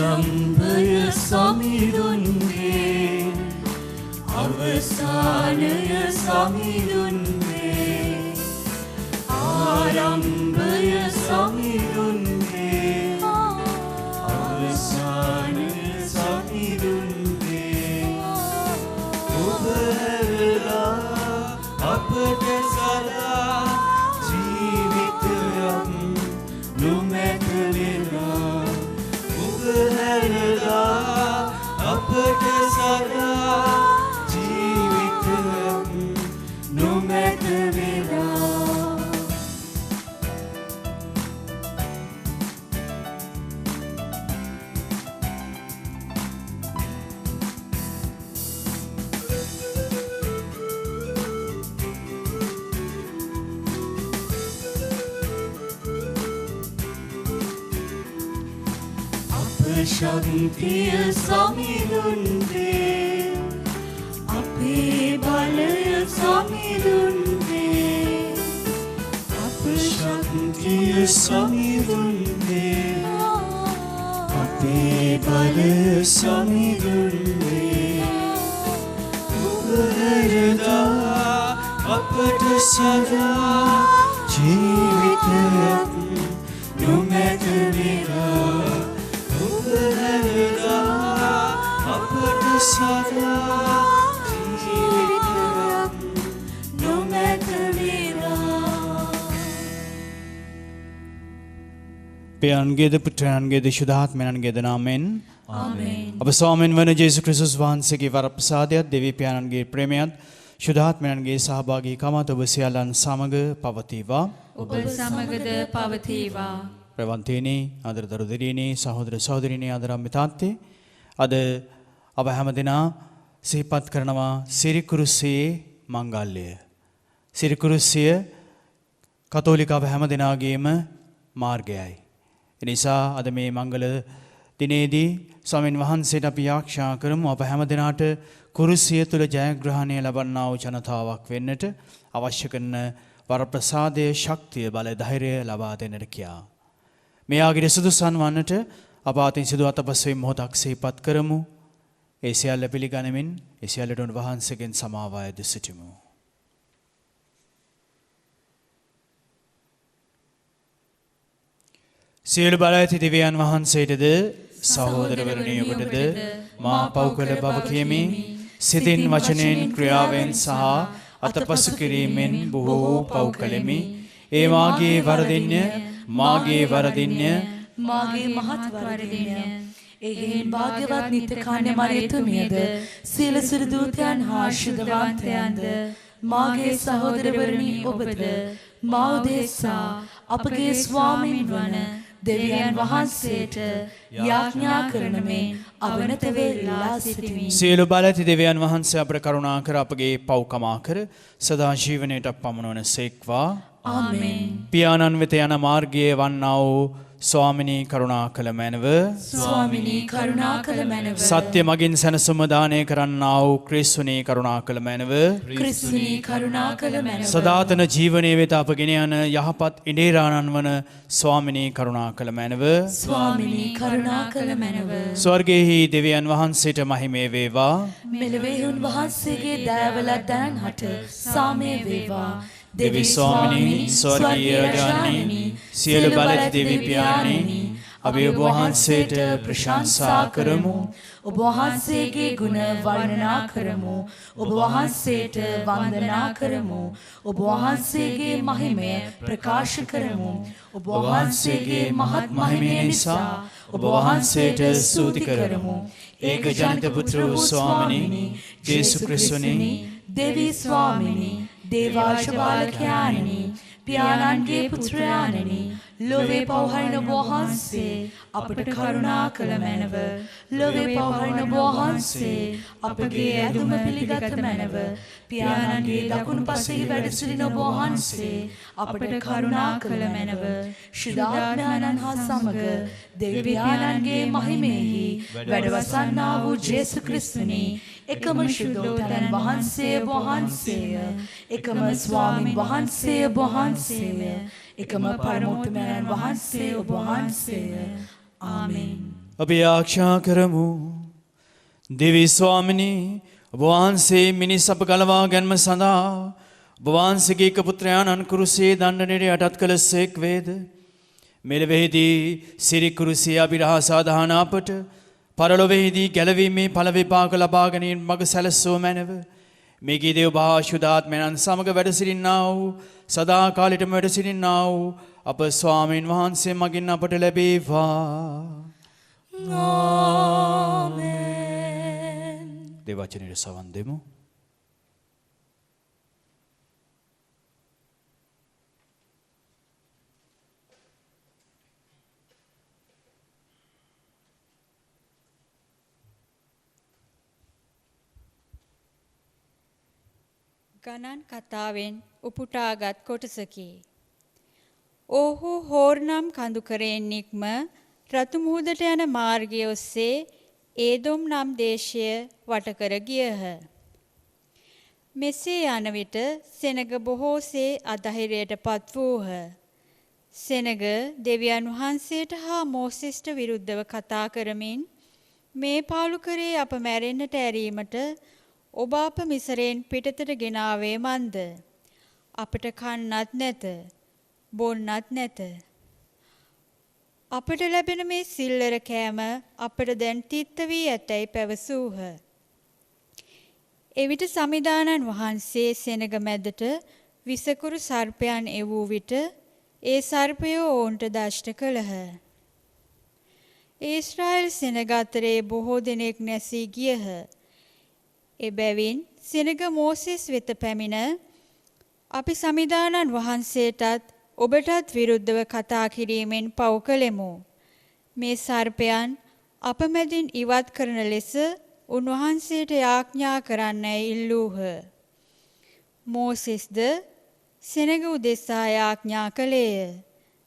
ආරම්භය සමිඳුන්නේ අවසානය සමිඳුන්නේ ආරම්භය සමිඳුන්නේ අවසානය සමිඳුන්නේ ඔබ හැරලා අපට සදා ජීවිතයක් නොමැත වෙලා ඔබ හැරලා අපට සදා ජීවිතයක් නොමැත වෙලා ශක්තිය සමිඳුන්නේ අපේ බලය සමිඳුන්නේ අප ශක්තිය සමිඳුන්නේ අපේ බලය සමිඳුන්නේ ඔබ හැරලා අපට සදා ජීවිතයක් නොමැත වෙලා අපට සදා ජීවිතයක් නොමැත වෙලා පියන්ගේද පුත්‍රයන්ගේද ශුද්ධාත්මයන්ගේද නාමයෙන් ආමේන්. අප ස්වාමීන් වන ජේසුස් ක්‍රිස්තුස් වහන්සේගේ වරප්‍රසාදයත් දෙවි පියාණන්ගේ ප්‍රේමයත් ශුද්ධාත්මයන්ගේ සහභාගීකමත් ඔබ සියල්ලන් සමග පවතිවා. ඔබ සමගද පවතිවා. ප්‍රවන්තේනි ආදර දරුදරියනි සහෝදර සහෝදරියනි ආදරම් මිතාත්තේ අද අප හැමදෙනා සිහිපත් කරනවා සිරිකුරුසියේ මංගල්‍යය. සිරිකුරුසිය කතෝලික අප හැමදෙනාගේම මාර්ගයයි. එනිසා අද මේ මංගල දිනේදී ස්වාමීන් වහන්සේට අපි ආරාධනා කරමු අප හැමදෙනාට කුරුසිය තුල ජයග්‍රහණය ලබන්නා වූ ජනතාවක් වෙන්නට අවශ්‍ය කරන වරප්‍රසාදයේ ශක්තිය බල ධෛර්යය ලබා දෙන්නට කියා. මේ ආගිර සුදුසන් වන්නට අප අතින් සිදු අතපසුවීම් මොහොතක් සිහිපත් කරමු. ඒ සියල්ල පිළිගනිමින් ඒ සියල්ලට උන්වහන්සේගෙන් සමාව අයද සිටිමු. සියලු බල ඇති දෙවියන් වහන්සේටද සහෝදරවරුනි ඔබටද මා පව් කළ බව කියමි. සිතින් වචනයෙන් ක්‍රියාවෙන් සහ අතපසු කිරීමෙන් බොහෝ පව් කළෙමි. ඒ මාගේ වරදින්ය මාගේ වරදින්ය මාගේ මහත් වරදින්ය. එහෙන් භාග්‍යවත් නිත්‍ය කන්‍ය මරියතුමියද සීල සිර දූතයන් හා ශුද්ධවන්තයන්ද මාගේ සහෝදරවරුනි ඔබද මා උදෙසා අපගේ ස්වාමීන් වන දෙවියන් වහන්සේට යාඥා කරන මේ අවනත වේලා සිටිමි. සියලු බල ඇති දෙවියන් වහන්සේ අපට කරුණා කර අපගේ පව්කමා කර සදා ජීවනයට පමුණවන සේක්වා. ආමේන්. පියාණන් වෙත යන මාර්ගයේ වන්නා වූ ස්වාමිනී කරුණා කළ මැනව. ස්වාමිනී කරුණා කළ මැනව. සත්‍ය මගින් සැනසුම දානය කරන්නා වූ ක්‍රිස්තුනී කරුණා කළ මැනව. ක්‍රිස්තුනී කරුණා කළ මැනව. සදාතන ජීවනයේ වෙත අපගෙන යන යහපත් ඉනේරාණන් වන ස්වාමිනී කරුණා කළ මැනව. ස්වාමිනී කරුණා කළ මැනව. ස්වර්ගයේහි දෙවියන් වහන්සේට මහිමේ වේවා. මෙලොවේ උන්වහන්සේගේ දයාවලත් දයන් හට සාමය වේවා. දෙවි ස්වාමිනී ස්වර්ගීය රාජානී සියලු බලති දෙවි පියාණනි අපි ඔබ වහන්සේට ප්‍රශංසා කරමු. ඔබ වහන්සේගේ ගුණ වර්ණනා කරමු. ඔබ වහන්සේට වන්දනා කරමු. ඔබ වහන්සේගේ මහිමය ප්‍රකාශ කරමු. ඔබ වහන්සේගේ මහත් මහිමය නිසා ඔබ වහන්සේට ස්තුති කරමු. ඒක ජනිත පුත්‍ර වූ ස්වාමිනී ජේසු ක්‍රිස්තුනි දෙවි ස්වාමිනී දේවාංශ බාලකයාණනි පියාණන්ගේ පුත්‍රයාණනි ලොවේ පවහරින ඔබ වහන්සේ අපට කරුණා කළ මැනව. ලොවේ පවහරින ඔබ වහන්සේ අපගේ ඇදුම පිළිගත් මැනව. පියාණන්ගේ දකුණු පසෙහි වැඩ සිටින ඔබ වහන්සේ අපට කරුණා කළ මැනව. ශුද්ධාත්මයන්න් හා සමග දෙවි පියාණන්ගේ මහිමෙහි වැඩවසන්නා වූ ජේසු ක්‍රිස්තුනි එකම ශුද්ධෝත්තමයන් වහන්සේ ඔබ වහන්සේය. එකම ස්වාමීන් වහන්සේ ඔබ වහන්සේය. එකම පරමෝත්තමයන් වහන්සේ ඔබ වහන්සේය. ආමේන්. අපි ආරක්ෂා කරමු. දෙවි ස්වාමිනී ඔබ වහන්සේ මිනිස් අප ගලවා ගැනීම සඳහා ඔබ වහන්සේගේ එක පුත්‍රයාණන් කුරුසියේ දණ්ඩනයට යටත් කළසේක් වේද. මෙලොවෙහිදී සිරි කුරුසිය අභිරහස සාධාන අපට පරලොවෙහිදී ගැලවීමේ ඵල විපාක ලබා ගැනීම මඟ සැලසුව මැනව. මේකී දේව භාෂුදාත්මයන් සමග වැඩ සිටින්නා වූ සදා කාලෙටම වැඩ සිටින්නා වූ අප ස්වාමීන් වහන්සේ මගින් අපට ලැබේවා. ආමෙන්. දෙවචනයට සවන් දෙමු. ගණන් කතාවෙන් උපුටාගත් කොටසකි. ඔහු හෝර්නම් කඳුකරයෙන් නික්ම රතු මුහුදට යන මාර්ගය ඔස්සේ ඒදොම් නම් දේශය වටකර ගියහ. මෙසේ යන විට සෙනග බොහෝසේ අධෛර්යයට පත් වූහ. සෙනග දෙවියන් වහන්සේට හා මෝසෙස්ට විරුද්ධව කතා කරමින් මේ පාලුකරේ අප මැරෙන්නට ඇරීමට ඔබ අප මිසරෙන් පිටතට ගෙනාවේ මන්ද? අපට කන්නත් නැත, බොන්නත් නැත. අපට ලැබෙන මේ සිල්ලර කෑම අපට දැන් තිත්ත වී ඇතැයි පැවසූහ. එවිට සමිදානන් වහන්සේ සෙනග මැදට විසකුරු සර්පයන් එවූ විට ඒ සර්පයෝ ඔවුන්ට දෂ්ට කළහ. ඊශ්‍රායෙල් සෙනග අතරේ බොහෝ දෙනෙක් නැසී ගියහ. එබැවින් සෙනග මෝසෙස් වෙත පැමිණ අපි සමිදානන් වහන්සේටත් ඔබටත් විරුද්ධව කතා කිරීමෙන් පව් කළෙමු. මේ සර්පයන් අප මැදින් ඉවත් කරන ලෙස උන්වහන්සේට යාඥා කරන්නයි ඉල්ලූහ. මෝසෙස්ද සෙනග උදෙසා යාඥා කළේය.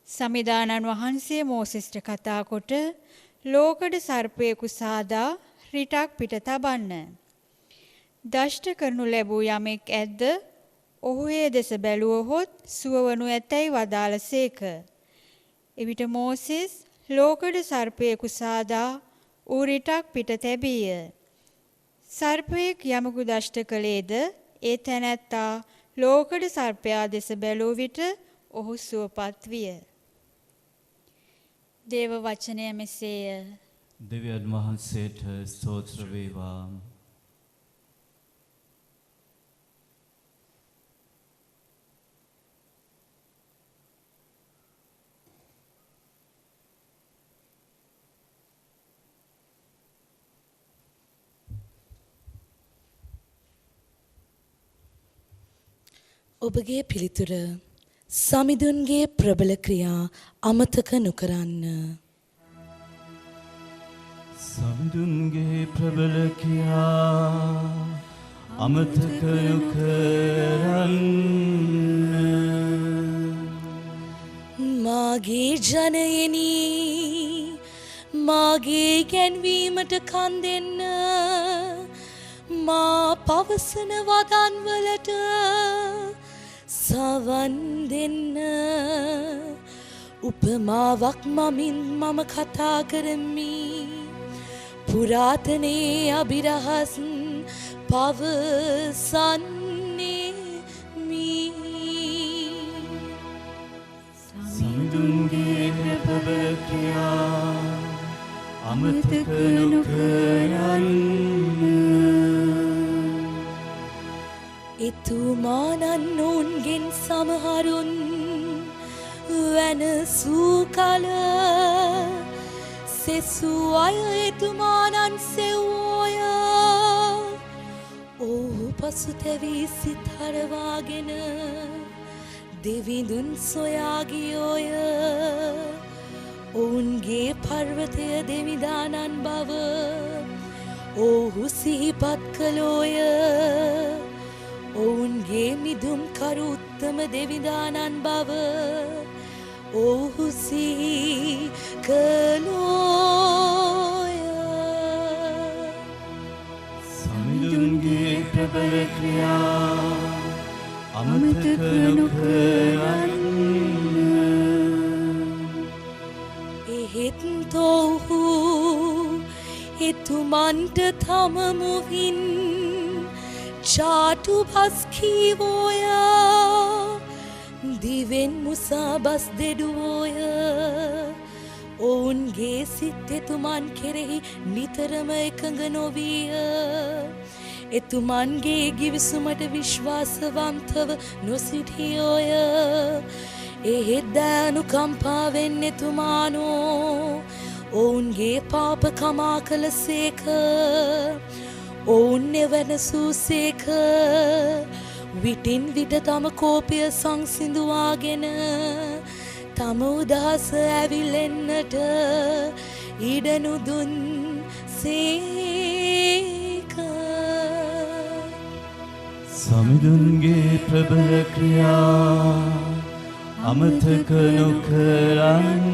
සමිදානන් වහන්සේ මෝසෙස්ට කතා කොට ලෝකඩ සර්පයෙකු සාදා රිටක් පිට තබන්න. දෂ්ට කරනු ලැබූ යමෙක් ඇද්ද? ඔහු ඒ දෙස බැලුවහොත් සුවවනු ඇතැයි වදාළසේක. එවිට මෝසෙස් ලෝකඩ සර්පයෙකු සාදා ඌ රිටක් පිට තැබීය. සර්පයෙක් යමකු දෂ්ට කළේද ඒ තැනැත්තා ලෝකඩ සර්පයා දෙස බැලූ විට ඔහු සුවපත් විය. දේව වචනය මෙසේය. දෙවියන් වහන්සේට ස්තෝත්‍ර වේවා. ඔබගේ පිළිතුර සමිඳුන්ගේ ප්‍රබල ක්‍රියා අමතක නොකරන්න. සමිඳුන්ගේ ප්‍රබල ක්‍රියා අමතක නොකරන්න. මාගේ ජනයනි මාගේ ගැන්වීමට කන් දෙන්න. මා පවසන වදන් වලට සවන් දෙන්න. උපමාවක් මමින් මම කතා කරමි. පුරාතනයේ අභිරහස් පවසන්නේ මී. සමිඳුන්ගේ ප්‍රබල ක්‍රියා අමතක නොකරන්න. එතුමානන් ඔවුන්ගෙන් සමහරුන් වැනසූ කල සෙසූ අය එතුමානන් සෙව්වෝය. ඔහු පසුතැවී සිත් හරවාගෙන දෙවිඳුන් සොයා ගියෝය. ඔවුන්ගේ පර්වතය දෙවිදානන් බව ඔහු සිහිපත් කළෝය. ඔවුන්ගේ මිදුම් කරු උත්තම දෙවිදානන් බව ඔහු සිහි කළෝය. සමිඳුන්ගේ ප්‍රබල ක්‍රියා අමතක නොකරන්න. එහෙත් ඔහු එතුමන්ට තම මුවින් චාටු බස් කීවෝය දිවෙන් මුසා බස් දෙඩුවෝය ඔවුන්ගේ සිත් එතුමන් කෙරෙහි නිතරම එකඟ නොවිය එතුමන්ගේ ගිවිසුමට විශ්වාසවන්තව නොසිටියෝය එහෙත් දයානුකම්පාවෙන් එතුමානෝ ඔවුන්ගේ පාප කමා කළසේක ඔවුන් එවනසූසේක විටින් විට තම කෝපය සංසිඳුවාගෙන තම උදහස ඇවිලෙන්නට ඉඩ නුදුන් සේක සමිඳුන්ගේ ප්‍රබල ක්‍රියා අමතක නොකරන්න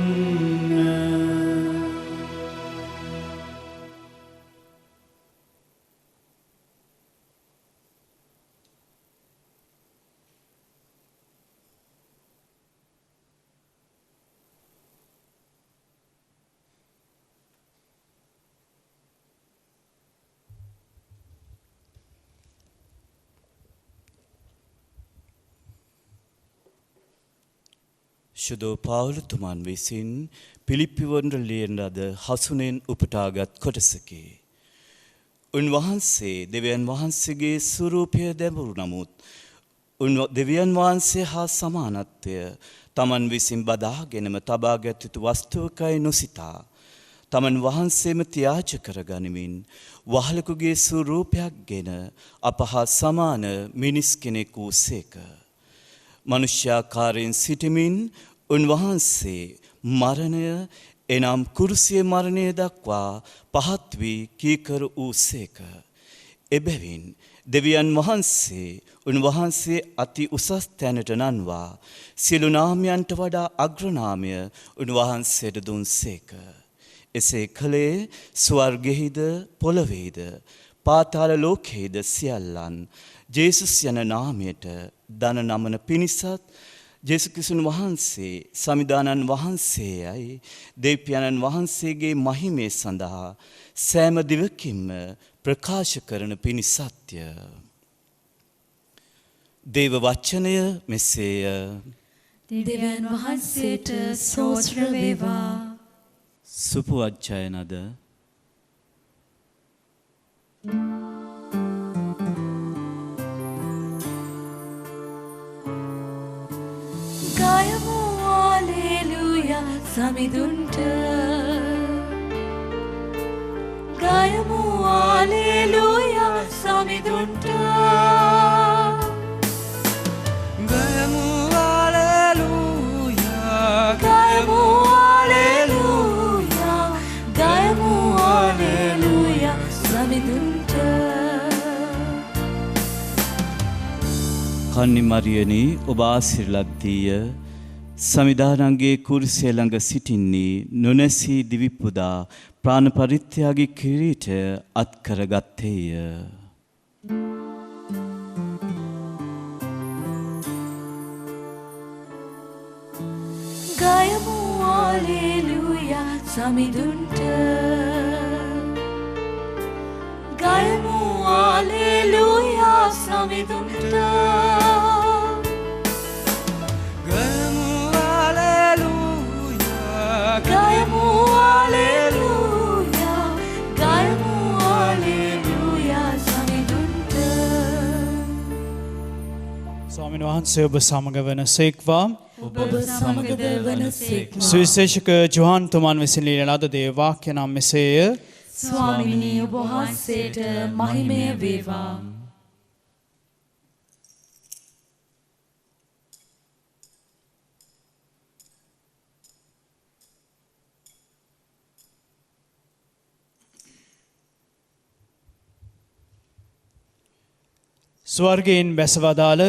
ශුද්ධ පවුලතුමන් විසින් පිලිප්පිවන්ට ලියන ලද හසුනෙන් උපුටාගත් කොටසකි. උන්වහන්සේ දෙවියන් වහන්සේගේ ස්වරූපය දැමුරු නමුත් දෙවියන් වහන්සේ හා සමානත්වය තමන් විසින් බදාගෙනම තබාගත් යුතු වස්තුවකයි නොසිතා තමන් වහන්සේම ත්‍යාජ කරගනිමින් වහලකුගේ ස්වරූපයක් ගෙන අප හා සමාන මිනිස් කෙනෙක් වූසේක. මනුෂ්‍යාකාරයෙන් සිටමින් උන්වහන්සේ මරණය එනම් කුරුසියේ මරණය දක්වා පහත් වී කීකරු වූසේක. එබැවින් දෙවියන් වහන්සේ උන්වහන්සේ අති උසස් තැනට නන්වා සියලු නාමයන්ට වඩා අග්‍රනාමය උන්වහන්සේට දුන්සේක. එසේ කළේ ස්වර්ගෙහිද පොළොවේද පාතාල ලෝකෙහිද සියල්ලන් ජේසුස් යන නාමයට දන නමන පිණිසත් ජේසුස් ක්‍රිස්තුන් වහන්සේ සමිදානන් වහන්සේයයි දෙවියන්න් වහන්සේගේ මහිමේ සඳහා සෑම දිවකින්ම ප්‍රකාශ කරන පිණිසත්ය. දේව වචනය මෙසේය. දෙවියන් වහන්සේට ස්තෝත්‍ර වේවා. සුපවච්චයනද ගයමු හalleluya සමිඳුන්ට ගයමු හalleluya සමිඳුන්ට ගයමු හalleluya ගයමු හalleluya ගයමු හalleluya සමිඳුන්ට කන්නි මරියනි ඔබ ආශිර්වාද දීය සමිදානන්ගේ කුරුසිය ළඟ සිටින්නේ නොනැසී දිවිපුදා ප්‍රාණ පරිත්‍යාගී කිරීටය අත්කරගත්තේය. ගයමු හalleluya සමිඳුන්ට ගයමු හalleluya සමිඳුන්ට ගයමු හalleluya ගයමු හalleluya ගයමු හalleluya සමිඳුන්ට ස්වාමීන් වහන්සේ ඔබ සමග වනසේක්වා ඔබ සමගද වනසේක්වා. සුවිශේෂක ජොහන් තුමන් විසින් ලියන ලද දේව වාක්‍ය නම් මෙසේය. ස්වාමිනී ඔබ වහන්සේට මහිමය වේවා. ස්වර්ගයෙන් බැසවදාළ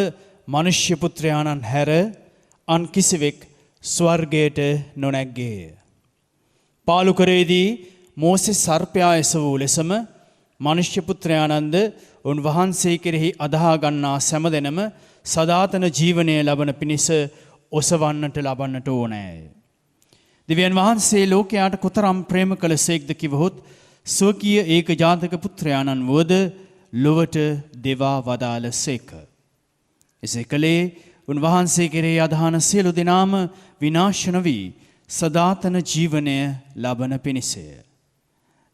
මනුෂ්‍ය පුත්‍රයාණන් හැර අන් කිසිවෙක් ස්වර්ගයට නොනැග්ගේය. පාලුකරේදී මෝසෙස් සර්පයා එස වූ ලෙසම මනුෂ්‍ය පුත්‍රයාණන්ද උන්වහන්සේ කෙරෙහි අදහා ගන්නා සෑම දෙනම සදාතන ජීවනය ලබන පිණිස ඔසවන්නට ලබන්නට ඕනෑය. දෙවියන් වහන්සේ ලෝකයාට කොතරම් ප්‍රේම කළසේක්ද කිවහොත් ස්වකීය ඒකජාතක පුත්‍රයාණන් වුවද ලොවට දෙවා වදාළසේක. එසේ කළේ උන්වහන්සේ කෙරෙහි අදහන සියලු දෙනාම විනාශ නොවී සදාතන ජීවනය ලබන පිණිසය.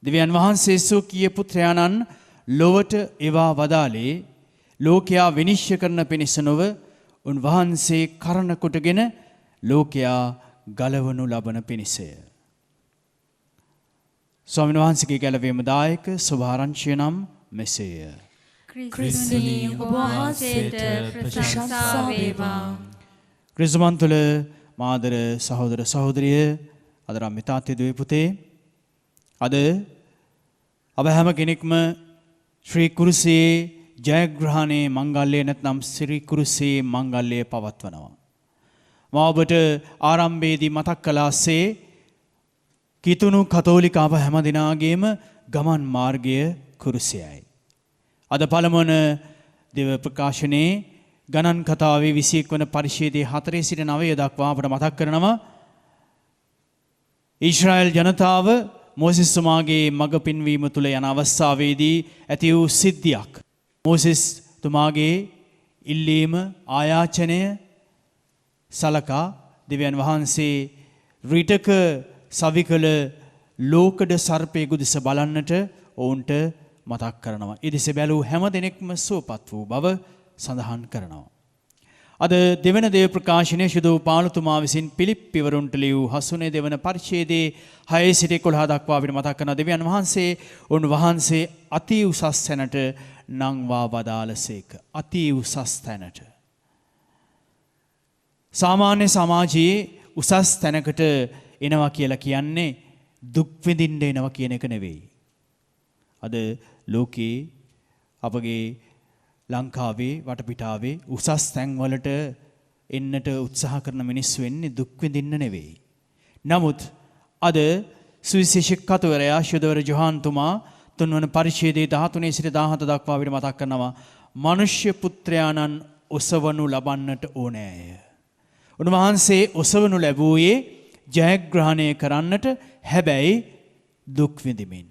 දෙවියන් වහන්සේ ස්වකීය පුත්‍රයාණන් ලොවට එවා වදාළේ ලෝකයා විනිශ්චය කරන පිණිස නොව උන්වහන්සේ කරණ කොටගෙන ලෝකයා ගලවනු ලබන පිණිසය. ස්වාමීන් වහන්සේගේ ගැලවීම දායක සුභාරංචිය නම් මෙසේය. ක්‍රිස්තුනි ඔබ වහන්සේට ප්‍රශංසා වේවා. ක්‍රිස්තුමන් තුළ මාදර සහෝදර සහෝදරිය අදරම් මිතාත්තේ දුවේ පුතේ අද අප හැම කෙනෙක්ම ශ්‍රී කුරුසයේ ජයග්‍රහණයේ මංගල්‍යය නැත්නම් ශ්‍රී කුරුසයේ මංගල්‍යය පවත්වනවා. මා ඔබට ආරම්භයේදී මතක් කළාසේ කිතුණු කතෝලික අප හැම දිනාගේම ගමන් මාර්ගය කුරුසයයි. අද පළමුවන දේව ප්‍රකාශනයේ ගණන් කතාවේ 21 වන පරිච්ඡේදයේ 4 සිට 9 දක්වා අපට මතක් කරනවා ඊශ්‍රායල් ජනතාව මෝසෙස් තුමාගේ මඟ පින්වීම තුළ යන අවස්ථාවේදී ඇති වූ සිද්ධියක්. මෝසෙස් තුමාගේ ඉල්ලීම ආයාචනය සලකා දෙවියන් වහන්සේ රිටක සවිකල ලෝකඩ සර්පයෙකු දෙස බලන්නට ඔවුන්ට මතක් කරනවා. ඒ දෙස බැලූ හැම දෙනෙක්ම සුවපත් වූ බව සඳහන් කරනවා. අද දෙවන දේව ප්‍රකාශනයේ ශුද්ධ පාලතුමා විසින් පිලිප්පිවරුන්ට ලියූ 80 දෙවන පරිච්ඡේදයේ 6 සිට 11 දක්වා අපිට මතක් කරන දෙවියන් වහන්සේ උන්වහන්සේ අති උසස් තැනට නංවා වදාළසේක. අති උසස් තැනට. සාමාන්‍ය සමාජයේ උසස් තැනකට එනවා කියලා කියන්නේ දුක් විඳින්න එනවා කියන එක නෙවෙයි. අද ලෝකේ අපගේ ලංකාවේ වටපිටාවේ උසස් තැන්වලට එන්නට උත්සාහ කරන මිනිස්සු වෙන්නේ දුක් විඳින්න නෙවෙයි. නමුත් අද සුවිශේෂ කතුවරයා ශුද්ධවර ජොහාන්තුමා තුන්වන පරිච්ඡේදයේ 13 සිට 17 දක්වා අපිට මතක් කරනවා මනුෂ්‍ය පුත්‍රයාණන් ඔසවනු ලබන්නට ඕනෑය. උන්වහන්සේ ඔසවනු ලැබුවේ ජයග්‍රහණය කරන්නට හැබැයි දුක් විඳිමින්.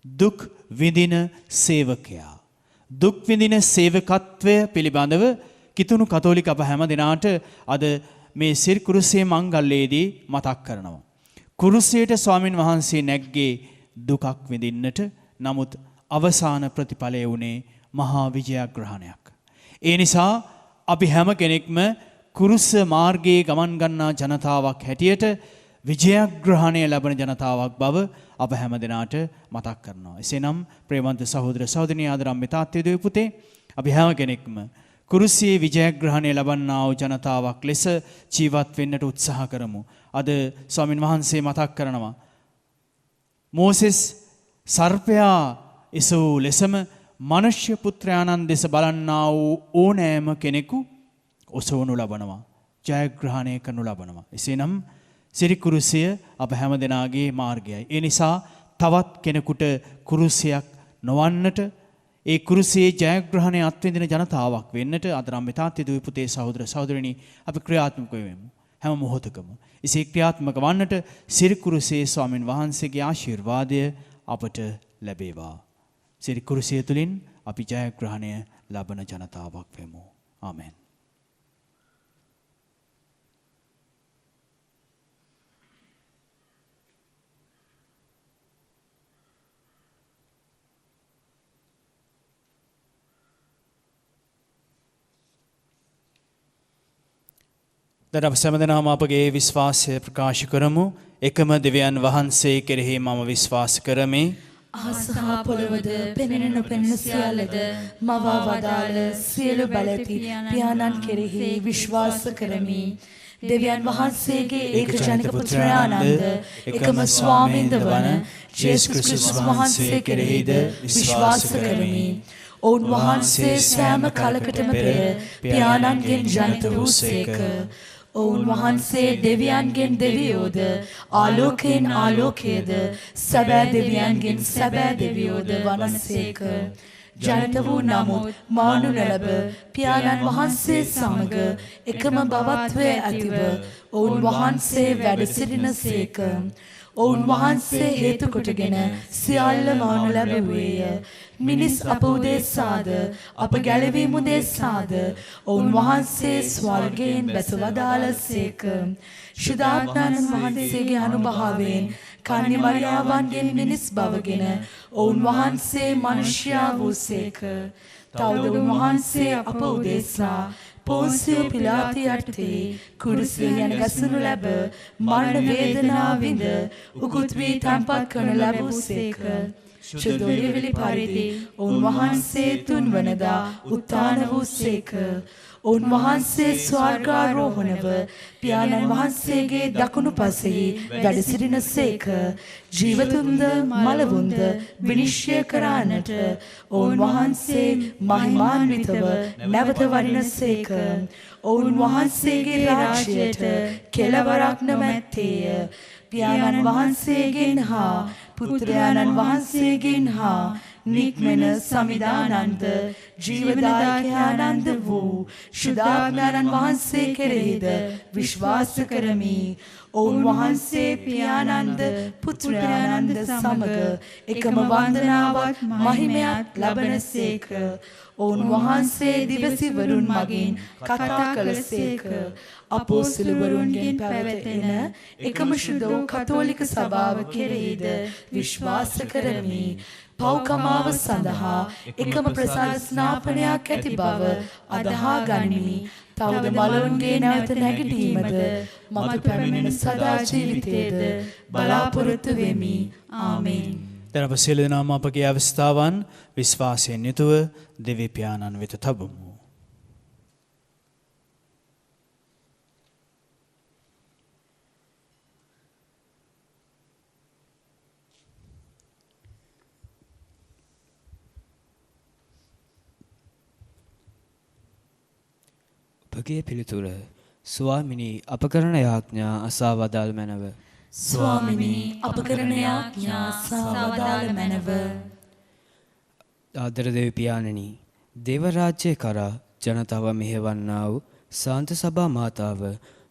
දුක් විඳින සේවකයා. දුක් විඳින සේවකත්වය පිළිබඳව කිතුණු කතෝලික අප හැම දිනාට අද මේ සිර් කුරුසයේ මංගල්‍යයේදී මතක් කරනවා. කුරුසයට ස්වාමින් වහන්සේ නැග්ගේ දුකක් විඳින්නට. නමුත් අවසාන ප්‍රතිඵලය වුණේ මහා විජයග්‍රහණයක්. ඒ නිසා අපි හැම කෙනෙක්ම කුරුස මාර්ගයේ ගමන් ගන්නා ජනතාවක් හැටියට විජයග්‍රහණය ලබන ජනතාවක් බව අප හැම දිනාට මතක් කරනවා. එසේනම් ප්‍රේමන්ත සහෝදර සහෝදරියනි ආදරම් මිතාත්තේ දුවේ පුතේ අපි හැම කෙනෙක්ම කුරුසියේ විජයග්‍රහණය ලබන්නා වූ ජනතාවක් ලෙස ජීවත් වෙන්නට උත්සාහ කරමු. අද ස්වාමින් වහන්සේ මතක් කරනවා මෝසෙස් සර්පයා එසවූ ලෙසම මනුෂ්‍ය පුත්‍රයාණන් දෙස බලන්නා වූ ඕනෑම කෙනෙකු ඔසවනු ලබනවා. ජයග්‍රහණය කරනු ලබනවා. එසේනම් සිරි කුරුසිය අප හැම දෙනාගේ මාර්ගයයි. ඒ නිසා තවත් කෙනෙකුට කුරුසියක් නොවන්නට ඒ කුරුසියේ ජයග්‍රහණය අත්විඳින ජනතාවක් වෙන්නට අදරම් මිතාත්තේ දුවේ පුතේ සහෝදර සහෝදරියනි අපි ක්‍රියාත්මක වෙමු. හැම මොහොතකම එසේ ක්‍රියාත්මක වන්නට සිරි කුරුසියේ ස්වාමින් වහන්සේගේ ආශිර්වාදය අපට ලැබේවා. සිරි කුරුසිය තුලින් අපි ජයග්‍රහණය ලබන ජනතාවක් වෙමු. ආමෙන්. දැන් අප සෑමදෙනාම අපගේ විශ්වාසය ප්‍රකාශ කරමු. එකම දෙවියන් වහන්සේ කෙරෙහි මම විශ්වාස කරමි. අහස හා පොළවද පෙනෙන නොපෙනෙන සියල්ලද මවා වදාළ සියලු බලති පියාණන් කෙරෙහි විශ්වාස කරමි. දෙවියන් වහන්සේගේ ඒකජනක පුත්‍රයාණන්ද එකම ස්වාමින්ද වන ජේසුස් ක්‍රිස්තුස් වහන්සේ කෙරෙහිද විශ්වාස කරමි. ඔවුන් වහන්සේ සෑම කලකටම පෙර පියාණන්ගෙන් ජනිත වූසේක. ඔවුන් වහන්සේ දෙවියන්ගෙන් දෙවියෝද ආලෝකයෙන් ආලෝකයේද සැබෑ දෙවියන්ගෙන් සැබෑ දෙවියෝද වනසේක. ජනිත වූ නමුත් මානු ලැබ පියාණන් වහන්සේ සමග එකම බවත්වයේ ඇතිව ඔවුන් වහන්සේ වැඩ සිටිනසේක. ඔවුන් වහන්සේ හේතු කොටගෙන සියල්ල මවනු ලැබුවේය. මිනිස් අප උදෙසාද අප ගැලවීම උදෙසාද ඔවුන් වහන්සේ ස්වර්ගයෙන් බැස වදාළසේක. ශුද්ධාත්මයන් වහන්සේගේ අනුභවයෙන් කන්‍ය මරියාවන්ගෙන් මිනිස් බවගෙන ඔවුන් වහන්සේ මනුෂ්‍යයා වූසේක. තවද උන්වහන්සේ අප උදෙසා පොන්සිය පිලාතු යටතේ කුරුසියෙන් යන ගසනු ලැබ මරණ වේදනා විඳ උකුත් වී තැන්පත් කරනු ලැබුසේක. ශුද්ධ පරිදි උන්වහන්සේ තුන්වනදා උත්ථාන වූසේක. උන්වහන්සේ ස්වර්ගාරෝහණව පියාණන් වහන්සේගේ දකුණු පසෙහි වැඩ සිටිනසේක. ජීවතුන්ද මලවුන්ද විනිශ්චය කරන්නට උන්වහන්සේ මහිමාන්විතව නැවත වඩිනසේක. උන්වහන්සේගේ රාජ්‍යයට කෙළවරක් නොමැත්තේය. පියාණන් වහන්සේගෙන් හා පුත්‍රයාණන් වහන්සේගෙන් හා නික්මෙන සමිදානන්ද ජීවදායකයානන්ද වූ ශුද්ධාත්මයන් වහන්සේ කෙරෙහිද විශ්වාස කරමි. ඔවුන් වහන්සේ පියාණන්ද පුත්‍රයාණන්ද සමග එකම වන්දනාවක් මහිමයක් ලබනසේක. ඔවුන් වහන්සේ දිවසිවරුන් මගින් කතා කළසේක. අපොස්තලවරුන්ගෙන් පැවැතෙන එකම ශුද්ධ වූ කතෝලික සභාව කෙරෙහිද විශ්වාස කරමි. පෞකමාව සඳහා එකම ප්‍රසාද ස්නාපනයක් ඇති බව අදහා ගනිමි. තවද මලවුන්ගේ නැවත නැගිටීමද මතු පැමිණෙන සදා ජීවිතයේද බලාපොරොත්තු වෙමි. ආමේන්. දැන් අප සියලු දෙනාම අපගේ අවස්ථාවන් විශ්වාසයෙන් යුතුව දෙවි පියාණන් වෙත තබමු. අපගේ පිළිතුර ස්වාමිනී අප කරන යාඥා අසා වදාළ මැනව. ස්වාමිනී අප කරන යාඥා අසා වදාළ මැනව. ආදර දෙවි පියාණනි, දේව රාජ්‍ය කරා ජනතාව මෙහෙවන්නා වූ සාන්ත සභා මාතාව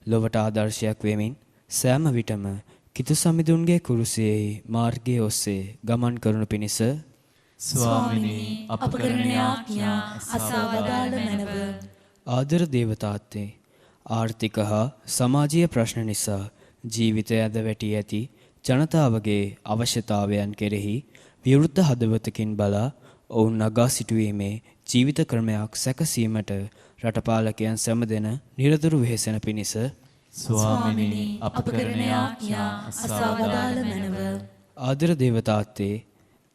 ලොවට ආදර්ශයක් වෙමින් සෑම විටම කිතු සමිඳුන්ගේ කුරුසියේ මාර්ගයේ ඔස්සේ ගමන් කරනු පිණිස ස්වාමිනී අප කරන යාඥා අසා වදාළ මැනව. ආදර දේවතාත්තේ, ආර්ථික හා සමාජීය ප්‍රශ්න නිසා ජීවිතය ඇද වැටි ඇති ජනතාවගේ අවශ්‍යතාවයන් කෙරෙහි විවෘත හදවතකින් බලා ඔවුන් නගා සිටුවීමේ ජීවිත ක්‍රමයක් සැකසීමට රටපාලකයන් සැමදෙන නිරතුරු වෙහෙසෙන පිණිස ස්වාමිනී අප කරන යාඥා අසා වදාළ මැනව. ආදර දේවතාත්තේ,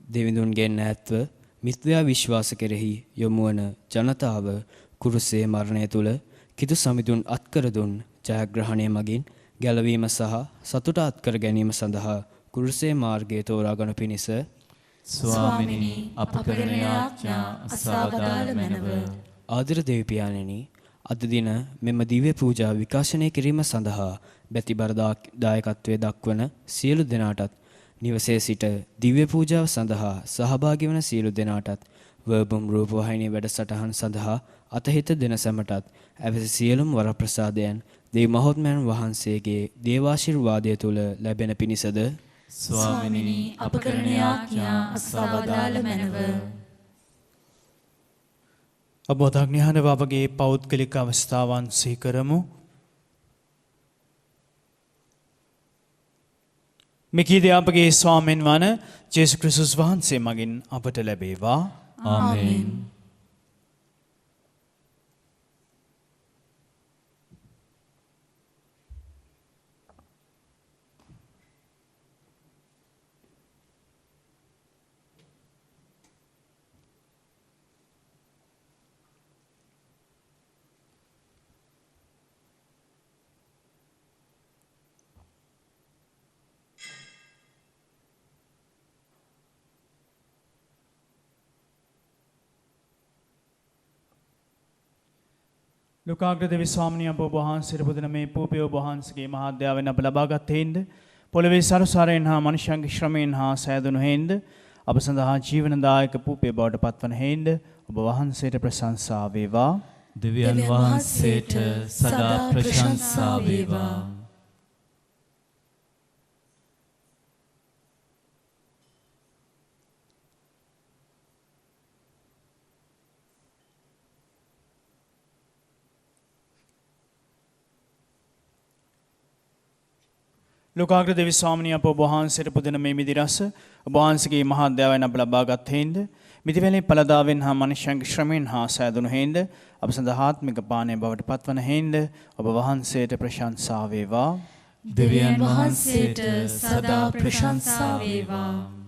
දෙවිඳුන්ගෙන් ඈත්ව මිත්‍යා විශ්වාස කෙරෙහි යොමු වන ජනතාව කුරුසේ මරණය තුල කිතු සමිඳුන් අත්කර දුන් ජයග්‍රහණය මගින් ගැලවීම සහ සතුට අත්කර ගැනීම සඳහා කුරුසේ මාර්ගය තෝරා ගනු පිණිස ස්වාමිනී අප කරන යාඥා අසා වදාළ මැනව. ආදර දෙවි පියාණෙනි, අද දින මෙම දිව්‍ය පූජා විකාශනය කිරීම සඳහා බැතිබර දායකත්වයේ දක්වන සියලු දෙනාටත් නිවසේ සිට දිව්‍ය පූජාව සඳහා සහභාගී වන සියලු දෙනාටත් වර්බුම් රූපවාහිනී වැඩසටහන් සඳහා අතහිත දෙන සැමටත් ඇවැසි සියලුම වරප්‍රසාදයන් දෙවි මහත්මයන් වහන්සේගේ දේවාශිර්වාදය තුල ලැබෙන පිණිසද ස්වාමිනී අප කරන යාඥා අසා වදාළ මැනව. අබෝධඥානව අපගේ පෞද්ගලික අවස්ථාවන් සිහි කරමු. මෙකීදී අපගේ ස්වාමීන් වන ජේසුස් ක්‍රිස්තුස් වහන්සේ මගින් අපට ලැබේවා. ආමේන්. ලෝකාග්‍ර දෙවි ස්වාමීන් වහන්සේට පුදන මේ පූපේ ඔබ වහන්සේගේ මහාද්‍යාවෙන් අප ලබාගත් හේින්ද පොළවේ සරුසාරයෙන් හා මනුෂ්‍යයන්ගේ ශ්‍රමයෙන් හා සෑදුණු හේින්ද අප සඳහා ජීවනදායක පූපේ බවට පත්වන හේින්ද ඔබ වහන්සේට ප්‍රශංසා වේවා. දෙවියන් වහන්සේට සදා ප්‍රශංසා වේවා. ලෝකාග්‍ර දෙවි ස්වාමිනිය අප ඔබ වහන්සේට පුදන මේ මිදි රස ඔබ වහන්සේගේ මහා දයාවෙන් අප ලබාගත් හේඳ මිදිවැලේ පළදාවෙන් හා මනුෂ්‍යයන්ගේ ශ්‍රමයෙන් හා සෑදුණු හේඳ අප සඳහාත්මික පානය බවට පත්වන හේඳ ඔබ වහන්සේට ප්‍රශංසා වේවා. දෙවියන් වහන්සේට සදා ප්‍රශංසා වේවා.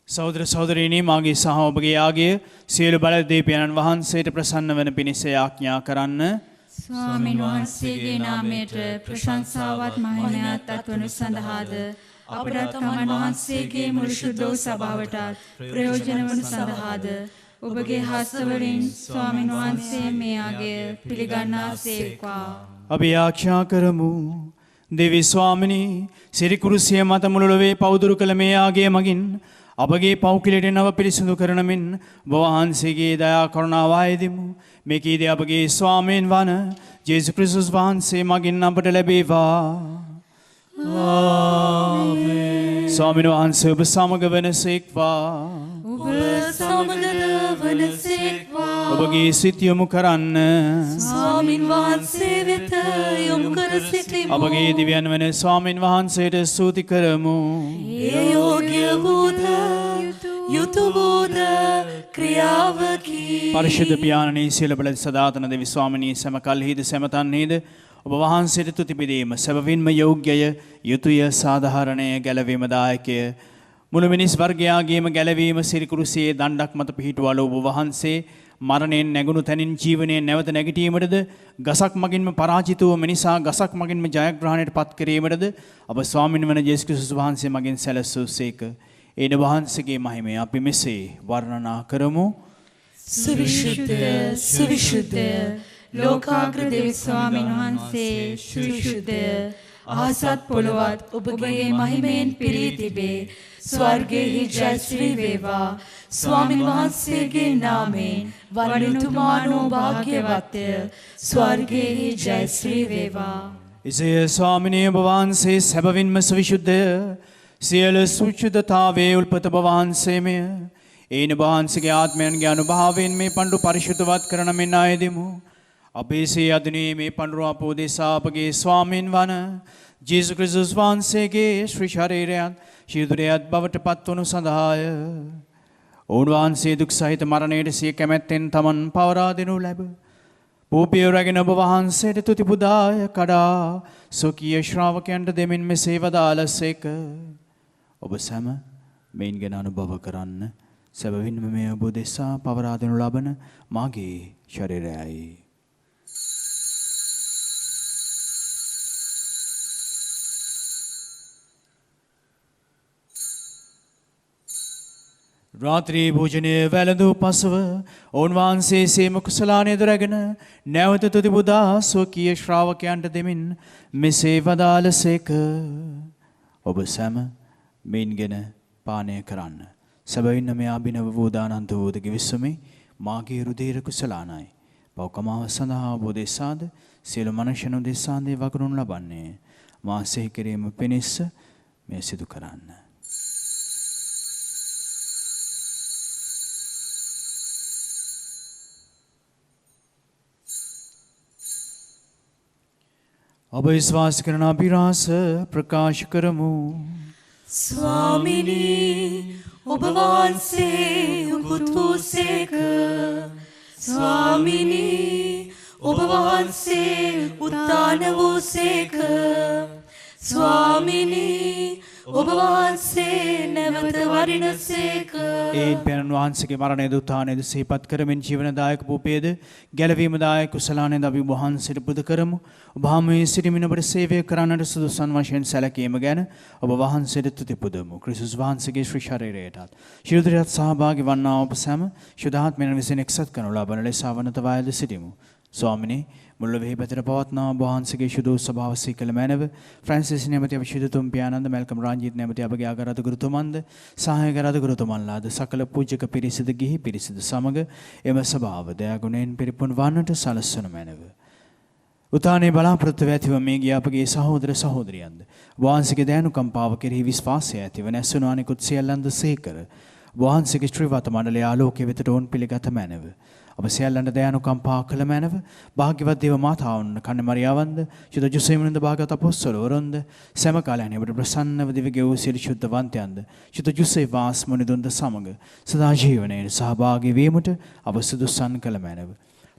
සහෝදර සහෝදරීනි මාගේ සහ ඔබගේ යාගය සියලු බලදීපයන්න් වහන්සේට ප්‍රසන්න වන පිණිස යාඥා කරන්න. ස්වාමීන් වහන්සේගේ නාමයට ප්‍රශංසාවත් මහිමයත් අත්වනු සඳහාද අපට තමන් වහන්සේගේ මුළු ශුද්ධ සභාවට ප්‍රයෝජන වනු සඳහාද ඔබගේ හස්තවලින් ස්වාමීන් වහන්සේ මේ යාගය පිළිගන්නාසේක්වා. අපි යාඥා කරමු. දෙවි ස්වාමිනී සිරිකුරුසිය මත මුළු ලොවේ පවුදුරු කළ මේ යාගය මගින් අපගේ පෞකිලට නව පිරිසිදු කරනමින් වහන්සේගේ දයා කරුණාව ආයෙදිමු. මේ කීදේ අපගේ ස්වාමීන් වන ජේසුස් ක්‍රිස්තුස් වහන්සේ මගින් අපට ලැබේවා. ආමේන්. ස්වාමීන් වහන්සේ ඔබ සමග වනසේක්වා. ඔබ සමගද වනසේක්වා. ඔබගේ සිත යොමු කරන්න. ස්වාමින් වහන්සේ වෙත යොමු කර සිටිමු. අපගේ දිව්‍යන් වන ස්වාමීන් වහන්සේට ස්තුති කරමු. ඒ යෝග්‍ය වූද යුතු වූද ක්‍රියාවකි. පරිශුද්ධ පියාණනී සියලු බල සදාතන දෙවි ස්වාමිනී සෑම කල්හිද සෑම තන්හිද ඔබ වහන්සේට තුති පිදීම සැබවින්ම යෝග්‍යය, යුතුය, සාධාරණය, ගැලවීමදායකය. මුළු මිනිස් වර්ගයාගේම ගැලවීම සිරිකුරුසියේ දණ්ඩක් මත පිහිටුවල ඔබ වහන්සේ මරණයෙන් නැගුණු තැනින් ජීවනයේ නැවත නැගිටීමටද ගසක් මගින්ම පරාජිත වූ මිනිසා ගසක් මගින්ම ජයග්‍රහණයට පත් කිරීමටද අප ස්වාමීන් වන ජේසුස් ක්‍රිස්තුස් වහන්සේ මගින් සැලසූසේක. ඒ වහන්සේගේ මහිමය අපි මෙසේ වර්ණනා කරමු. සුවිශුද්ධ සුවිශුද්ධ ලෝකාග්‍ර දෙවි ස්වාමීන් වහන්සේ සුවිශුද්ධ ආසත් පොළොවත් ඔබගේ මහිමයෙන් පිරී තිබේ. ස්වර්ගයේ ජයශ්‍රී වේවා. ස්වාමීන් වහන්සේගේ නාමයෙන් වඩිනුතුමානෝ භාග්‍යවත්ය. ස්වර්ගයේ ජයශ්‍රී වේවා. එසේ ස්වාමිනී ඔබ වහන්සේ සැබවින්ම සවිශුද්ධය. සියලු සුචිතතාවේ උල්පත ඔබ වහන්සේමය. ඒන වහන්සේගේ ආත්මයන්ගේ අනුභවයෙන් මේ පඬුරු පරිශුද්ධවත් කරන මෙන් ආයෙදිමු. අපේ සේ අදිනේ මේ පඬුරු අපෝ දෙසා අපගේ ස්වාමීන් වන ජේසුස් ක්‍රිස්තුස් වහන්සේගේ ශ්‍රී ශරීරයත් ශීදුරයත් බවට පත්වනු සඳහාය. ඔවුන් වහන්සේ දුක් සහිත මරණයට සිය කැමැත්තෙන් තමන් පවරා දෙනු ලැබ. පූපිය රැගෙන ඔබ වහන්සේට තුති පුදාය කඩා සොකීය ශ්‍රාවකයන්ට දෙමින් මෙසේ වදාළසේක. ඔබ සැම මෙයින් ගැන අනුභව කරන්න. සැබවින්ම මේ ඔබ දෙසා පවරා දෙනු ලබන මාගේ ශරීරයයි. රාත්‍රී භෝජනය වැළඳූ පසුව ඔවුන් වහන්සේ සේම කුසලානය දරගෙන නැවත තුති පුදා ස්වකීය ශ්‍රාවකයන්ට දෙමින් මෙසේ වදාළසේක. ඔබ සැම මෙයින් ගෙන පානය කරන්න. සැබවින්ම මේ අභිනව වූ දානන්ත වූද කිවිසුමේ මාගේ රුධිර කුසලානයි. පවකමාව සඳහා ඔබ දෙසාද සියලු මනුෂ්‍යයන් දෙසාන්දේ වගුරුන් ලබන්නේ. මා සිහි කිරීම පිණිස මේ සිදු කරන්න. ඔබ විශ්වාස කරන අභිරහස ප්‍රකාශ කරමු. ස්වාමිනී ඔබ වහන්සේ උකුත් වූසේක. ස්වාමිනී ඔබ වහන්සේ උත්ථාන වූසේක. ස්වාමිනී ඔබ වහන්සේ නැවත වරිණසේක. ඒන් පියාණන් වහන්සේගේ මරණයද උත්ථානයද සිහිපත් කරමින් ජීවනදායක භූපයේද ගැලවීමදායක කුසලානයද අපි වහන්සේට පුද කරමු. ඔබ හමුවේ සිටමින් ඔබට සේවය කරන්නට සුදුසන් වශයෙන් සැලකීම ගැන ඔබ වහන්සේට තුති පුදමු. ක්‍රිස්තුස් වහන්සේගේ ශ්‍රී ශරීරයටත් ශිරුදරයත් සහභාගී වන්නා ඔබ සැම ශුද්ධාත්මයෙන් විසින් එක්සත් කරනු ලබන ලෙස අවනත වයද සිටිමු. ස්වාමිනේ මුල්ලවෙහි පැතර පවත්නා වහන්සේගේ ශුද්ධ ස්වභාව සීකල මැනව ෆ්‍රැන්සිස් නැමැති අපේ ශුද්ධතුම් පියාණන්ද මල්කම් රාජීත් නැමැති අපගේ ආගාරද ගුරුතුමන්ද සහායක රද ගුරුතුමන්ලාද සකල පූජක පිරිසද ගිහි පිරිසද සමග එම ස්වභාව දයාගුණයෙන් පරිපූර්ණ වන්නට සලස්වනු මැනව. උතානේ බලාපොරොත්තු ඇතිව මේ ගිය අපගේ සහෝදර සහෝදරියන්ද වහන්සේගේ දයානුකම්පාව කෙරෙහි විශ්වාසය ඇතිව නැසුණු අනිකුත් සියල්ලන්ද සේකර වහන්සේගේ ශ්‍රීවත මණ්ඩලය ආලෝකයේ වෙතට ඔවුන් පිළිගත මැනව. අප සියල්ලන්ට දයානුකම්පා කළ මැනව. භාග්‍යවත් දේව මාතාවුන් කන්න මරියාවන්ද ශුද්ධ ජොසේමුන්ද භාග්‍යවත් අපොස්තලවරුන්ද සෑම කාලයන් ඔබට ප්‍රසන්නව දිවගේ වූ සියලු ශුද්ධවන්තයන්ද ශුද්ධ ජොසේ වාස් මුනිදුන්ද සමග සදා ජීවනයේ සහභාගී වීමට අප සුදුසන් කළ මැනව.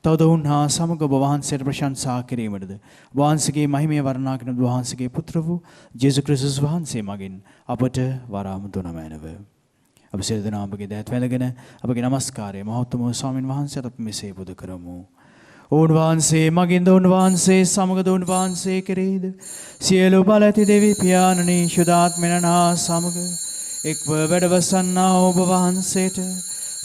තවද උන්හා සමග ඔබ වහන්සේට ප්‍රශංසා කිරීමටද වහන්සේගේ මහිමය වර්ණනා කරන වහන්සේගේ පුත්‍ර වූ ජේසුස් ක්‍රිස්තුස් වහන්සේ මගින් අපට වරාම දුන මැනව. අප සියලු දෙනා අපගේ දෑත් වැළගෙන අපගේ නමස්කාරය මහෞතුම ස්වාමින් වහන්සේට අපි මෙසේ පුද කරමු. උන්වහන්සේ මගින්ද උන්වහන්සේ සමගද උන්වහන්සේ කෙරෙහිද සියලු බල ඇති දෙවි පියාණනි ශුද්ධාත්මයන් හා සමග එක්ව වැඩවසන්නා ඔබ වහන්සේට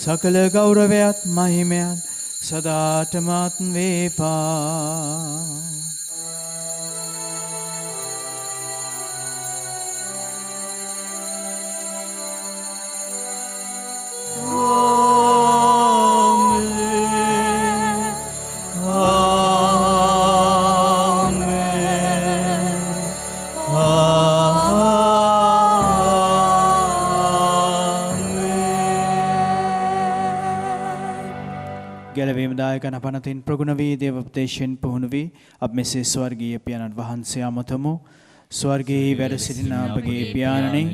සකල ගෞරවයත් මහිමයත් සදාටමත් වේවා. ගැලවීමදායක නපනතින් ප්‍රගුණ වී දේවෝපදේශයෙන් පුහුණු වී අප මෙසේ ස්වර්ගීය පියාණන් වහන්සේ අමතමු. ස්වර්ගයේ වැඩ සිටින අපගේ පියාණනි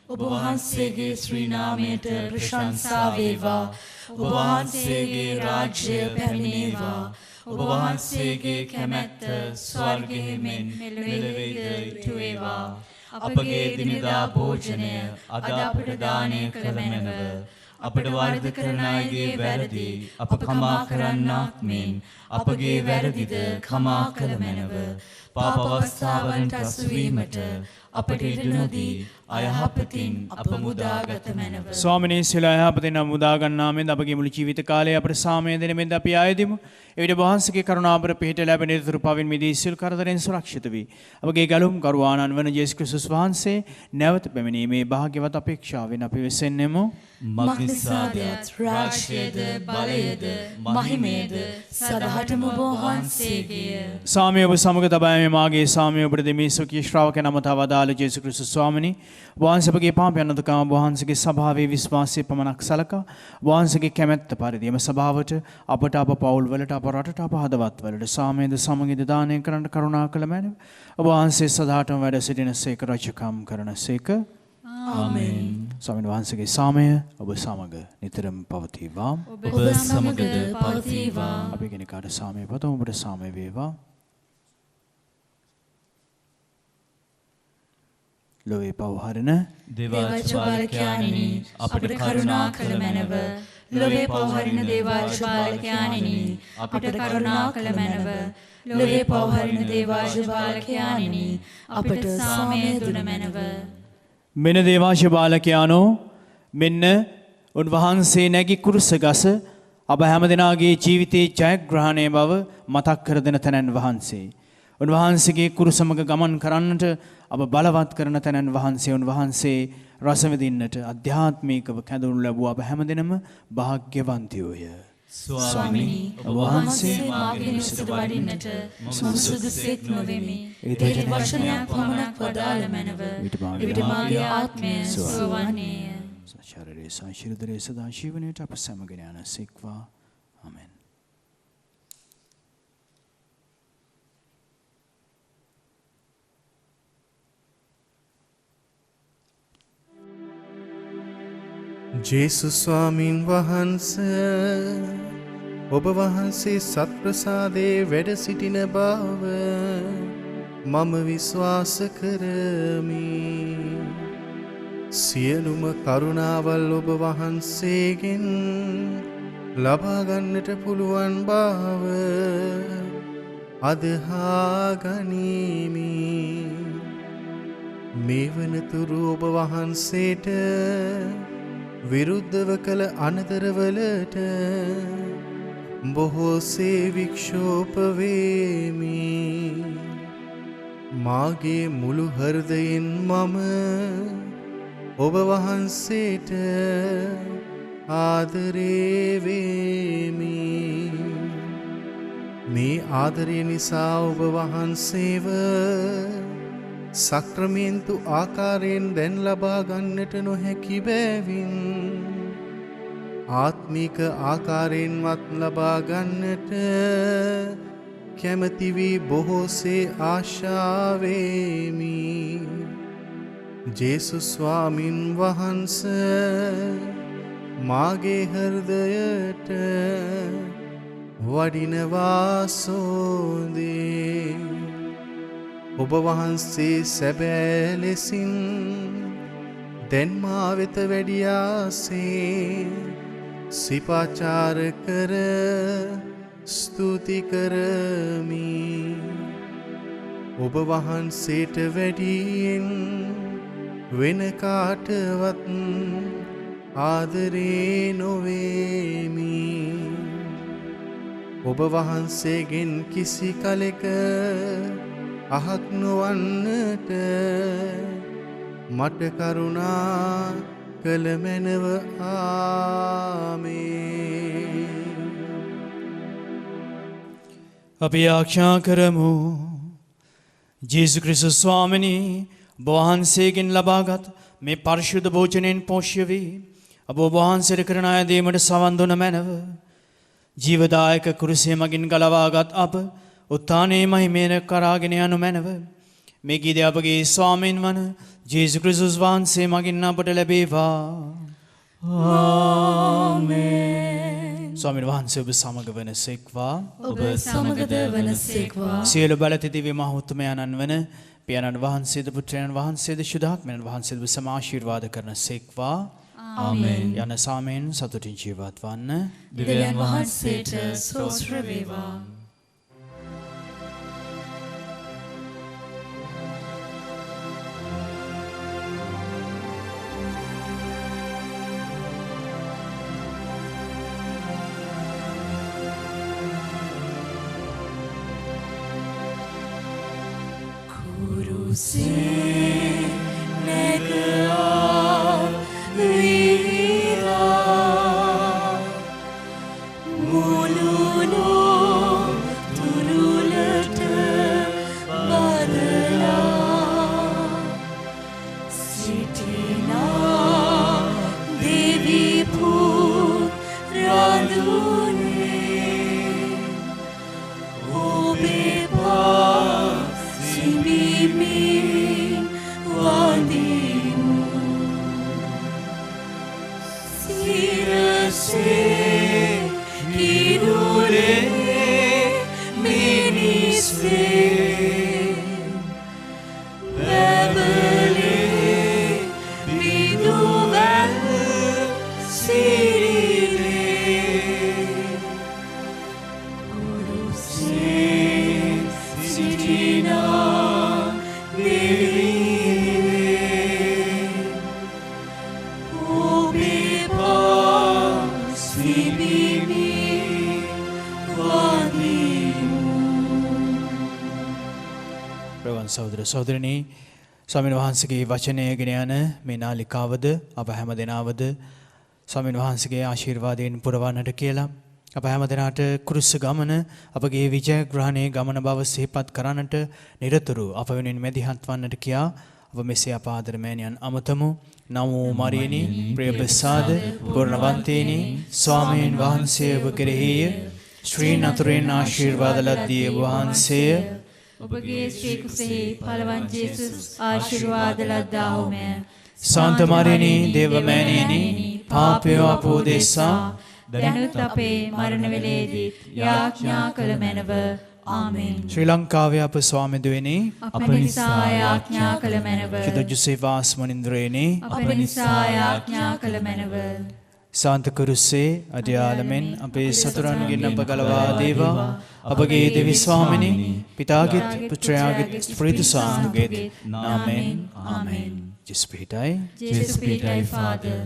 ඔබ වහන්සේගේ ශ්‍රී නාමයට ප්‍රශංසා වේවා. ඔබ වහන්සේගේ රාජ්‍ය පැමිණේවා. ඔබ වහන්සේගේ කැමැත්ත ස්වර්ගයේ මෙන් මෙලොවේද ඉටු වේවා. අපගේ දිනදා භෝජනය අද අපට දානය කළ මැනව. අපට වරද කරන අයගේ වැරදි අප කමා කරන්නාක් මෙන් අපගේ වැරදිද කමා කළ මැනව. පාප අවස්ථාවන්ට අසුවීමට අපට ඉඩ නොදී අයහපතින් අප මුදාගත මැනව. ස්වාමිනේ සියලු අයහපතින් මුදා ගන්නා මෙන් අපගේ මුළු ජීවිත කාලය අපට සාමය දෙන මෙන් අපි ආයෙදිමු. එවිට වහන්සේගේ කරුණාබර පිහිට ලැබෙන ඉතුරු පවින් මිදී සියලු කරදරෙන් සුරක්ෂිත වී අපගේ ගලුම් කරුවාණන් වන ජේසුස් ක්‍රිස්තුස් වහන්සේ නැවත පැමිණීමේ භාග්‍යවත් අපේක්ෂාවෙන් අපි වෙසෙන්නෙමු. මග්නිසාදයත් රාජ්‍යයද බලයද මහිමයද සදහටම ඔබ වහන්සේගේය. සාමය ඔබ සමග තබා මේ මාගේ සාමය ඔබට දෙමි සුඛී ශ්‍රාවකයන් අමතා වදාළ ජේසුස් ක්‍රිස්තුස් ස්වාමීනි වහන්සේගේ පාපයන් අදකම වහන්සේගේ සභාවේ විශ්වාසය පමණක් සලකා වහන්සේගේ කැමැත්ත පරිදිම සභාවට අපට අප පවුල් වලට අප රටට අප හදවත් වලට සාමයද සමගින්ද දානය කරන්න කරුණා කළ මැනව. ඔබ වහන්සේ සදාටම වැඩ සිටින සේක රජකම් කරන සේක. ආමේන්. ස්වාමීන් වහන්සේගේ සාමය ඔබ සමග නිතරම පවතිවා. ඔබ සමගද පවතිවා. අපි කෙනෙකුට සාමය පතමු. ඔබට සාමය වේවා. ලෝවේ පවහරන දේවාජ්ජාලකයාණෙනි අපට කරුණා කළ මැනව. ලෝවේ පවහරන දේවාජ්ජාලකයාණෙනි අපට කරුණා කළ මැනව. ලෝවේ පවහරන දේවාජ්ජාලකයාණෙනි අපට සාමය දුන මැනව. මෙන්න දේවාශ බාලකයානෝ මෙන්න උන්වහන්සේ නැගි කුරුස ගස අප හැම දෙනාගේ ජීවිතයේ ජයග්‍රහණය බව මතක් කර දෙන තැනන් වහන්සේ. උන්වහන්සේගේ කුරුසමග ගමන් කරන්නට අප බලවත් කරන තැනන් වහන්සේ. උන්වහන්සේ රස විඳින්නට අධ්‍යාත්මිකව කැඳවනු ලැබුව අප හැමදෙනම වාග්යවන්තයෝය. ස්වාමීනි ඔබ වහන්සේ මාගේ නිවසට වඩින්නට මම සුදුසෙක් නොවෙමි. ඒ වචනයක් පමණක් වදාළ මැනව. එවිට මාගේ ආත්මය සුවවන්නේය. ශරීරයේ සංශීර්දරයේ සදා ජීවනයට අප සමගෙන යන සෙක්වා. ආමෙන්. ජේසුස් ස්වාමින් වහන්සේ ඔබ වහන්සේ සත්ප්‍රසාදයේ වැඩ සිටින බව මම විශ්වාස කරමි. සියලුම කරුණාවල් ඔබ වහන්සේගෙන් ලබා ගන්නට පුළුවන් බව අදහා ගනිමි. මේ වනතුරු ඔබ වහන්සේට විරුද්ධව කළ අනතරවලට බොහෝසේ වික්ෂෝප වේමි. මාගේ මුළු හෘදයෙන් මම ඔබ වහන්සේට ආදරේ වේමි. මේ ආදරය නිසා ඔබ වහන්සේව සක්‍රමේන්තු ආකාරයෙන් දැන් ලබා ගන්නට නොහැකි බැවින් ආත්මික ආකාරයෙන්වත් ලබා ගන්නට කැමති වී බොහෝසේ ආශාවෙමි. ජේසුස් ස්වාමින් වහන්සේ මාගේ හෘදයට වඩිනවා සෝදේ. ඔබ වහන්සේ සැබෑ ලෙසින් දැන් මා වෙත වැඩියාසේ සිපාචාර කර ස්තුති කරමි. ඔබ වහන්සේට වැඩියෙන් වෙන කාටවත් ආදරේ නොවේමි. ඔබ වහන්සේගෙන් කිසි කලෙක අහක් නොවන්නට මට කරුණා කළ මැනව. ආමේන්. අපි ආඥා කරමු. ජේසුස් ක්‍රිස්තුස් ස්වාමිනී වහන්සේගෙන් ලබාගත් මේ පරිශුද්ධ භෝජනයෙන් පෝෂ්‍ය වී අප වහන්සේට කරන අයදීමට සවන් දුන මැනව. ජීවදායක කුරුසිය මගින් ගලවාගත් අප උත්ථානයේ මහිමයට කරාගෙන යනු මැනව. මේ ගීත අපගේ ස්වාමීන් වන ජේසුස් ක්‍රිස්තුස් වහන්සේ මගින් අපට ලැබේවා. ආමේන්. ස්වාමීන් වහන්සේ ඔබ සමග වනසේක්වා. ඔබ සමගද වනසේක්වා. සියලු බලති දිව්‍ය මහෞත්මයන්න් වන පියාණන් වහන්සේද පුත්‍රයන් වහන්සේද ශුද්ධාත්මයන් වහන්සේද සම ආශිර්වාද කරන සේක්වා. ආමේන්. යන සාමයෙන් සතුටින් ජීවත් වන්න. දෙවියන් වහන්සේට ස්තෝත්‍ර වේවා. සහෝදර සහෝදරනී ස්වාමීන් වහන්සේගේ වචනය ගෙන යන මේ නාලිකාවද අප හැම දෙනාවද ස්වාමීන් වහන්සේගේ ආශිර්වාදයෙන් පුරවන්නට කියලා අප හැම දෙනාට කුරුස ගමන අපගේ විජයග්‍රහණයේ ගමන බව සිහිපත් කරන්නට නිරතුරු අප වෙනුවෙන් මැදිහත් වන්නට කියා අප මෙසේ අප ආදර මෑණියන් අමතමු. නමෝ මරියනි ප්‍රියප්‍රසාද පුර්ණවන්තේනි ස්වාමීන් වහන්සේ ඔබ කෙරෙහිය ශ්‍රී නතුරෙන් ආශිර්වාද ලද්දී වහන්සේය. ඔබගේ ශ්‍රී කුසෙහි පළවන් ජේසුස් ආශිර්වාද ලද්දාහුමය. සාන්ත මරියනි දේවමෑණියනි පාපයෝ අපෝදෙසා දැනුත් අපේ මරණ වේලේදී යාඥා කළ මැනව. ආමෙන්. ශ්‍රී ලංකාවේ අප ස්වාමිදුවනි අප නිසා ආඥා කළ මැනව. චුදජුසේ වාස්මනින්ද්‍රයනි අප නිසා ආඥා කළ මැනව. සාන්ත කුරුස්සේ අධ්‍යාලමෙන් අපේ සතුරන්ගෙන් අප ගලවා දේවා. අපගේ දෙවි ස්වාමිනී පිතාගෙත් පුත්‍රයාගෙත් ස්ප්‍රීතු සාන්තුගෙත් නාමෙන් ආමෙන්. ජෙස් පිහිටයි. Jesus be thy Father.